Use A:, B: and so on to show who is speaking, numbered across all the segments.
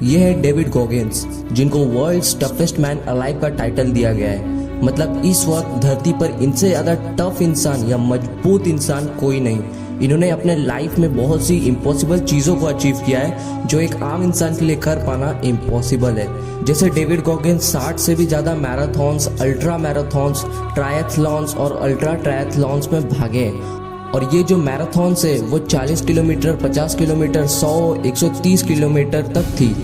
A: ये है David Goggins, जिनको वर्ल्ड्स टफेस्ट मैन अलाइव का टाइटल दिया गया है। मतलब इस वक्त धरती पर इनसे ज़्यादा टफ इंसान या मजबूत इंसान कोई नहीं। इन्होंने अपने लाइफ में बहुत सी इम्पॉसिबल चीज़ों को अचीव किया है जो एक आम इंसान के लिए कर पाना इम्पॉसिबल है। जैसे डेविड गॉगिंस 60 से भी ज़्यादा मैराथॉन्स, अल्ट्रा मैराथॉन्स, ट्रायथलॉन्स और अल्ट्रा ट्रायथलॉन्स में भागे हैं। और ये जो मैराथॉन्स है वो 40 किलोमीटर, 50 किलोमीटर, 100, 130 किलोमीटर तक थी।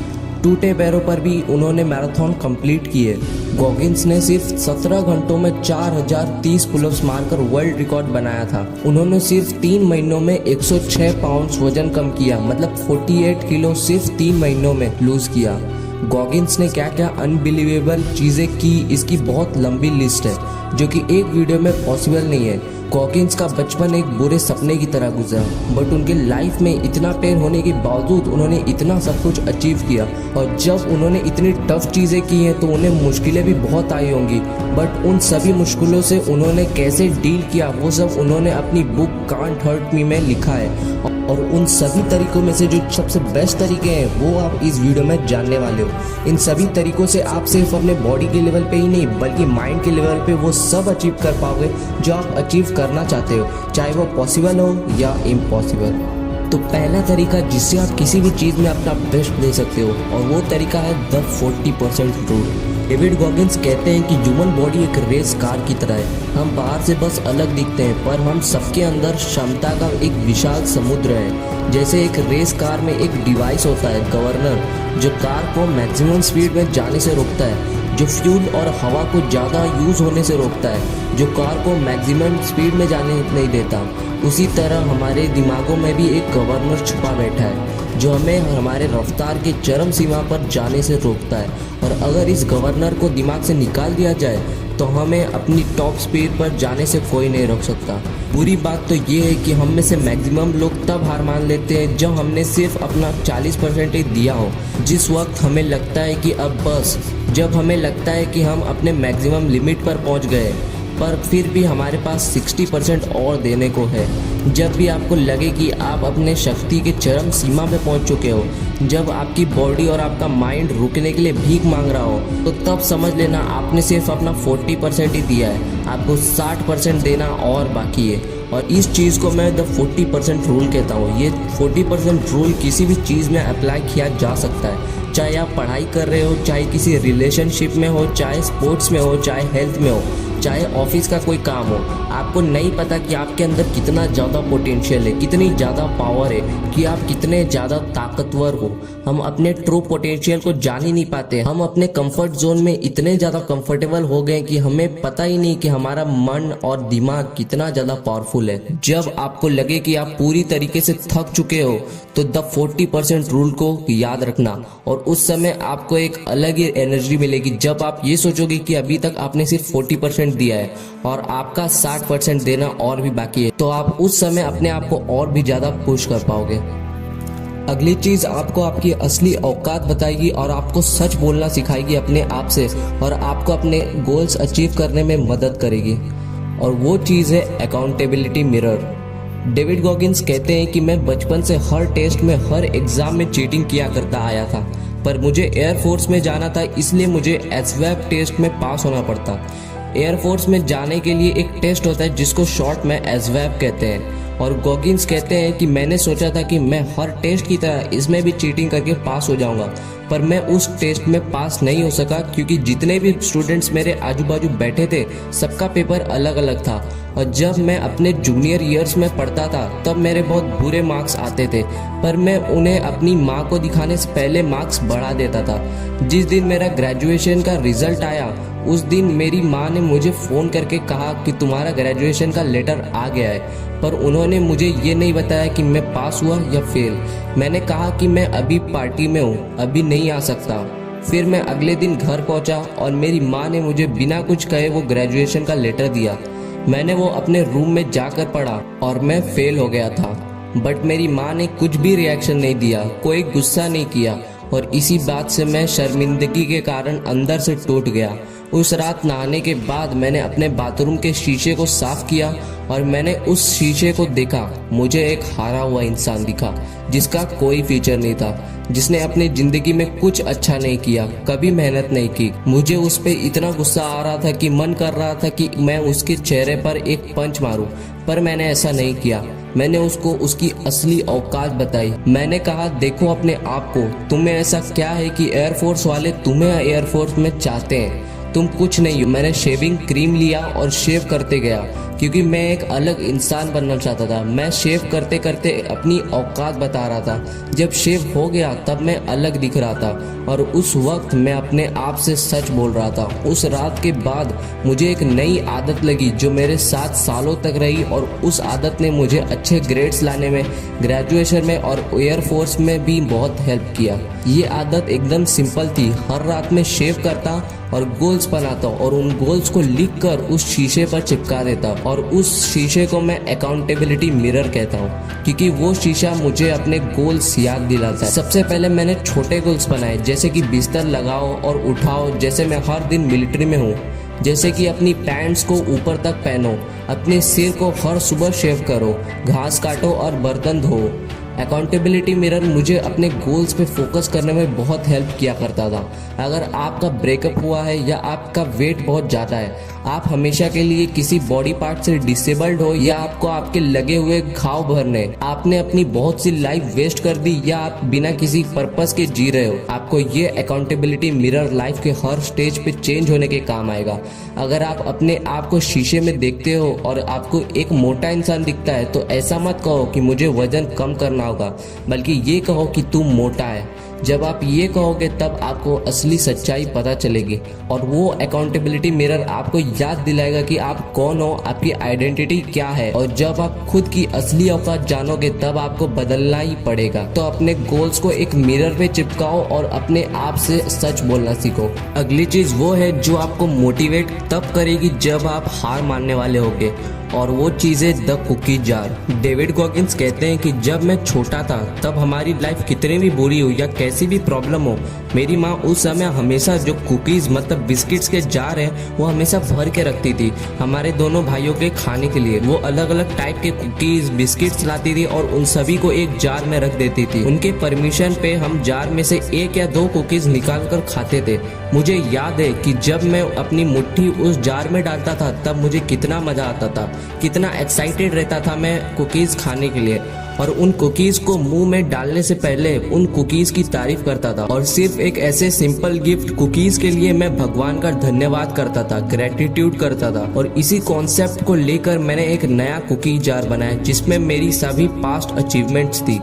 A: टूटे पैरों पर भी उन्होंने मैराथन कंप्लीट किए। गॉगिंस ने सिर्फ 17 घंटों में 4030 पुलअप्स मारकर वर्ल्ड रिकॉर्ड बनाया था। उन्होंने सिर्फ 3 महीनों में 106 पाउंड्स वजन कम किया, मतलब 48 किलो सिर्फ 3 महीनों में लूज किया। गॉगिंस ने क्या क्या अनबिलीवेबल चीज़ें की, इसकी बहुत लंबी लिस्ट है जो कि एक वीडियो में पॉसिबल नहीं है। गॉगिंस का बचपन एक बुरे सपने की तरह गुजरा, बट उनके लाइफ में इतना पेन होने के बावजूद उन्होंने इतना सब कुछ अचीव किया। और जब उन्होंने इतनी टफ चीज़ें की हैं तो उन्हें मुश्किलें भी बहुत आई होंगी, बट उन सभी मुश्किलों से उन्होंने कैसे डील किया वो सब उन्होंने अपनी बुक कांट हर्ट मी में लिखा है। और उन सभी तरीकों में से जो सबसे बेस्ट तरीके हैं वो आप इस वीडियो में जानने वाले हो। इन सभी तरीकों से आप सिर्फ अपने बॉडी के लेवल पे ही नहीं बल्कि माइंड के लेवल पे वो सब अचीव कर पाओगे जो आप अचीव करना चाहते हो, चाहे वो पॉसिबल हो या इम्पॉसिबल। तो पहला तरीका जिससे आप किसी भी चीज़ में अपना बेस्ट दे सकते हो और वो तरीका है द 40% रूल। डेविड गॉगिंस कहते हैं कि ह्यूमन बॉडी एक रेस कार की तरह है। हम बाहर से बस अलग दिखते हैं पर हम सबके अंदर क्षमता का एक विशाल समुद्र है। जैसे एक रेस कार में एक डिवाइस होता है गवर्नर, जो कार को मैक्सिमम स्पीड में जाने से रोकता है, जो फ्यूल और हवा को ज़्यादा यूज़ होने से रोकता है, जो कार को मैक्सिमम स्पीड में जाने नहीं देता। उसी तरह हमारे दिमागों में भी एक गवर्नर छुपा बैठा है जो हमें हमारे रफ्तार की चरम सीमा पर जाने से रोकता है। और अगर इस गवर्नर को दिमाग से निकाल दिया जाए तो हमें अपनी टॉप स्पीड पर जाने से कोई नहीं रोक सकता। बुरी बात तो ये है कि हम में से मैक्सिमम लोग तब हार मान लेते हैं जब हमने सिर्फ अपना 40% ही दिया हो। जिस वक्त हमें लगता है कि अब बस, जब हमें लगता है कि हम अपने मैक्सिमम लिमिट पर पहुंच गए, पर फिर भी हमारे पास 60% और देने को है। जब भी आपको लगे कि आप अपने शक्ति के चरम सीमा पे पहुंच चुके हो, जब आपकी बॉडी और आपका माइंड रुकने के लिए भीख मांग रहा हो, तो तब समझ लेना आपने सिर्फ अपना 40% ही दिया है। आपको 60% देना और बाकी है। और इस चीज़ को मैं द 40% रूल कहता हूँ। ये 40% रूल किसी भी चीज़ में अप्लाई किया जा सकता है, चाहे आप पढ़ाई कर रहे हो, चाहे किसी रिलेशनशिप में हो, चाहे स्पोर्ट्स में हो, चाहे हेल्थ में हो, चाहे ऑफिस का कोई काम हो। आपको नहीं पता कि आपके अंदर कितना ज़्यादा पोटेंशियल है, कितनी ज़्यादा पावर है, कि आप कितने ज़्यादा ताकतवर हो। हम अपने ट्रू पोटेंशियल को जान ही नहीं पाते। हम अपने कंफर्ट जोन में इतने ज़्यादा कंफर्टेबल हो गए कि हमें पता ही नहीं कि हमारा मन और दिमाग कितना ज़्यादा पावरफुल है। जब आपको लगे कि आप पूरी तरीके से थक चुके हो तो द 40% रूल को याद रखना, और उस समय आपको एक अलग ही एनर्जी मिलेगी जब आप ये सोचोगे कि अभी तक आपने सिर्फ 40% दिया है और आपका 60% देना और भी बाकी है। तो आप उस समय अपने आप को और भी ज़्यादा पुश कर पाओगे। अगली चीज़ आपको आपकी असली औकात बताएगी और आपको सच बोलना सिखाएगी अपने आप से, और आपको अपने गोल्स अचीव करने में मदद करेगी। और वो चीज़ है अकाउंटेबिलिटी मिरर। डेविड गॉगिंस कहते हैं कि मैं बचपन से हर टेस्ट में, हर एग्ज़ाम में चीटिंग किया करता आया था, पर मुझे एयरफोर्स में जाना था इसलिए मुझे एसवैप टेस्ट में पास होना पड़ता। एयरफोर्स में जाने के लिए एक टेस्ट होता है जिसको शॉर्ट में एसवैप कहते हैं। और गॉगिंस कहते हैं कि मैंने सोचा था कि मैं हर टेस्ट की तरह इसमें भी चीटिंग करके पास हो जाऊंगा, पर मैं उस टेस्ट में पास नहीं हो सका क्योंकि जितने भी स्टूडेंट्स मेरे आजू बाजू बैठे थे सबका पेपर अलग अलग था। और जब मैं अपने जूनियर ईयर्स में पढ़ता था तब मेरे बहुत बुरे मार्क्स आते थे, पर मैं उन्हें अपनी माँ को दिखाने से पहले मार्क्स बढ़ा देता था। जिस दिन मेरा ग्रेजुएशन का रिजल्ट आया उस दिन मेरी माँ ने मुझे फ़ोन करके कहा कि तुम्हारा ग्रेजुएशन का लेटर आ गया है, पर उन्होंने मुझे ये नहीं बताया कि मैं पास हुआ या फेल। मैंने कहा कि मैं अभी पार्टी में हूँ, अभी नहीं आ सकता। फिर मैं अगले दिन घर पहुँचा और मेरी माँ ने मुझे बिना कुछ कहे वो ग्रेजुएशन का लेटर दिया। मैंने वो अपने रूम में जाकर पढ़ा और मैं फेल हो गया था, बट मेरी माँ ने कुछ भी रिएक्शन नहीं दिया, कोई गुस्सा नहीं किया, और इसी बात से मैं शर्मिंदगी के कारण अंदर से टूट गया। उस रात नहाने के बाद मैंने अपने बाथरूम के शीशे को साफ किया और मैंने उस शीशे को देखा। मुझे एक हारा हुआ इंसान दिखा जिसका कोई फ्यूचर नहीं था, जिसने अपनी जिंदगी में कुछ अच्छा नहीं किया, कभी मेहनत नहीं की। मुझे उस पे इतना गुस्सा आ रहा था कि मन कर रहा था कि मैं उसके चेहरे पर एक पंच मारूं, पर मैंने ऐसा नहीं किया। मैंने उसको उसकी असली औकात बताई। मैंने कहा, देखो अपने आप को, तुम्हें ऐसा क्या है कि एयरफोर्स वाले तुम्हें एयरफोर्स में चाहते हैं, तुम कुछ नहीं हो। मैंने शेविंग क्रीम लिया और शेव करते गया क्योंकि मैं एक अलग इंसान बनना चाहता था। मैं शेव करते करते अपनी औकात बता रहा था। जब शेव हो गया तब मैं अलग दिख रहा था और उस वक्त मैं अपने आप से सच बोल रहा था। उस रात के बाद मुझे एक नई आदत लगी जो मेरे 7 सालों तक रही और उस आदत ने मुझे अच्छे ग्रेड्स लाने में, ग्रेजुएशन में और एयरफोर्स में भी बहुत हेल्प किया। ये आदत एकदम सिंपल थी। हर रात में शेव करता और गोल्स बनाता और उन गोल्स को लिखकर उस शीशे पर चिपका देता और उस शीशे को मैं अकाउंटेबिलिटी मिरर कहता हूँ क्योंकि वो शीशा मुझे अपने गोल्स याद दिलाता है। सबसे पहले मैंने छोटे गोल्स बनाए, जैसे कि बिस्तर लगाओ और उठाओ, जैसे मैं हर दिन मिलिट्री में हूँ, जैसे कि अपनी पैंट्स को ऊपर तक पहनो, अपने सिर को हर सुबह शेव करो, घास काटो और बर्तन धो। अकाउंटेबिलिटी मिरर मुझे अपने गोल्स पे फोकस करने में बहुत हेल्प किया करता था। अगर आपका ब्रेकअप हुआ है या आपका वेट बहुत ज़्यादा है, आप हमेशा के लिए किसी बॉडी पार्ट से डिसेबल्ड हो या आपको आपके लगे हुए घाव भरने, आपने अपनी बहुत सी लाइफ वेस्ट कर दी या आप बिना किसी पर्पस के जी रहे हो, आपको ये अकाउंटेबिलिटी मिरर लाइफ के हर स्टेज पे चेंज होने के काम आएगा। अगर आप अपने आप को शीशे में देखते हो और आपको एक मोटा इंसान दिखता है तो ऐसा मत कहो कि मुझे वजन कम करना होगा, बल्कि ये कहो कि तू मोटा है। जब आप ये कहोगे तब आपको असली सच्चाई पता चलेगी और वो अकाउंटेबिलिटी मिरर आपको याद दिलाएगा कि आप कौन हो, आपकी आइडेंटिटी क्या है। और जब आप खुद की असली औकात जानोगे तब आपको बदलना ही पड़ेगा। तो अपने गोल्स को एक मिरर पे चिपकाओ और अपने आप से सच बोलना सीखो। अगली चीज वो है जो आपको मोटिवेट तब करेगी जब आप हार मानने वाले होगे, और वो चीज़ें the cookie jar. David Goggins कहते हैं कि जब मैं छोटा था तब हमारी लाइफ कितनी भी बुरी हो या कैसी भी प्रॉब्लम हो, मेरी माँ उस समय हमेशा जो कुकीज़ मतलब बिस्किट्स के जार है वो हमेशा भर के रखती थी हमारे दोनों भाइयों के खाने के लिए। वो अलग अलग टाइप के कुकीज़ बिस्किट्स लाती थी और उन सभी को एक जार में रख देती थी। उनके परमिशन पे हम जार में से 1 या 2 कुकीज़ निकाल कर खाते थे। मुझे याद है कि जब मैं अपनी मुट्ठी उस जार में डालता था तब मुझे कितना मज़ा आता था, कितना एक्साइटेड रहता था मैं कुकीज़ खाने के लिए, और उन कुकीज़ को मुंह में डालने से पहले उन कुकीज़ की तारीफ करता था। और सिर्फ एक ऐसे सिंपल गिफ्ट कुकीज़ के लिए मैं भगवान का धन्यवाद करता था, ग्रेटिट्यूड करता था। और इसी कॉन्सेप्ट को लेकर मैंने एक नया कुकी जार बनाया जिसमें मेरी सभी पास्ट अचीवमेंट्स थी।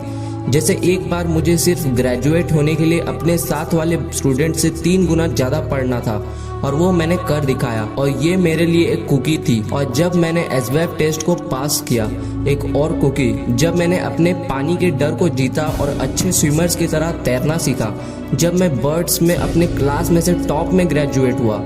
A: जैसे एक बार मुझे सिर्फ ग्रेजुएट होने के लिए अपने साथ वाले स्टूडेंट से 3 गुना ज़्यादा पढ़ना था और वो मैंने कर दिखाया, और ये मेरे लिए एक कुकी थी। और जब मैंने एसवेब टेस्ट को पास किया, एक और कुकी, जब मैंने अपने पानी के डर को जीता और अच्छे स्विमर्स की तरह तैरना सीखा, जब मैं बर्ड्स में अपने क्लास में से टॉप में ग्रेजुएट हुआ,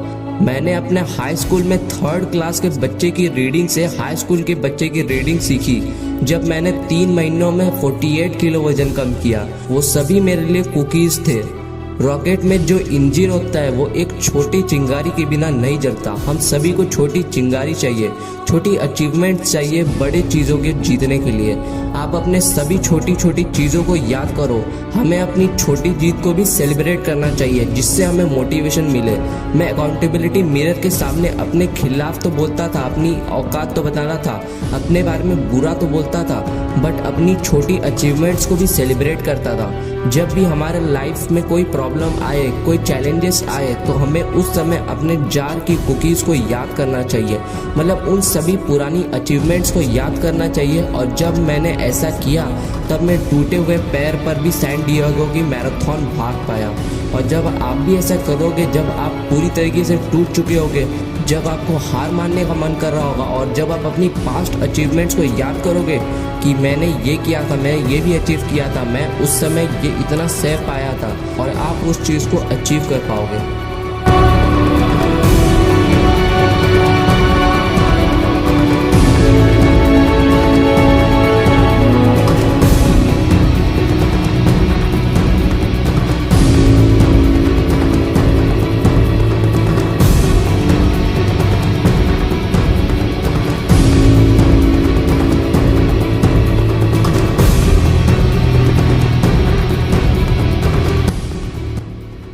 A: मैंने अपने हाई स्कूल में 3rd क्लास के बच्चे की रीडिंग से हाई स्कूल के बच्चे की रीडिंग सीखी, जब मैंने 3 महीनों में 48 किलो वजन कम किया, वो सभी मेरे लिए कुकीज़ थे। रॉकेट में जो इंजन होता है वो एक छोटी चिंगारी के बिना नहीं जलता। हम सभी को छोटी चिंगारी चाहिए, छोटी अचीवमेंट चाहिए बड़े चीज़ों के जीतने के लिए। आप अपने सभी छोटी छोटी चीज़ों को याद करो। हमें अपनी छोटी जीत को भी सेलिब्रेट करना चाहिए जिससे हमें मोटिवेशन मिले। मैं अकाउंटेबिलिटी मिरर के सामने अपने खिलाफ तो बोलता था, अपनी औकात तो बताना था, अपने बारे में बुरा तो बोलता था, बट अपनी छोटी अचीवमेंट्स को भी सेलिब्रेट करता था। जब भी हमारे लाइफ में कोई प्रॉब्लम आए, कोई चैलेंजेस आए, तो हमें उस समय अपने जार की कुकीज़ को याद करना चाहिए, मतलब उन सभी पुरानी अचीवमेंट्स को याद करना चाहिए। और जब मैंने ऐसा किया तब मैं टूटे हुए पैर पर भी सैन डिएगो की मैराथन भाग पाया। और जब आप भी ऐसा करोगे, जब आप पूरी तरीके से टूट चुके होगे, जब आपको हार मानने का मन कर रहा होगा, और जब आप अपनी पास्ट अचीवमेंट्स को याद करोगे कि मैंने ये किया था, मैंने ये भी अचीव किया था, मैं उस समय ये इतना सह पाया था, और आप उस चीज़ को अचीव कर पाओगे।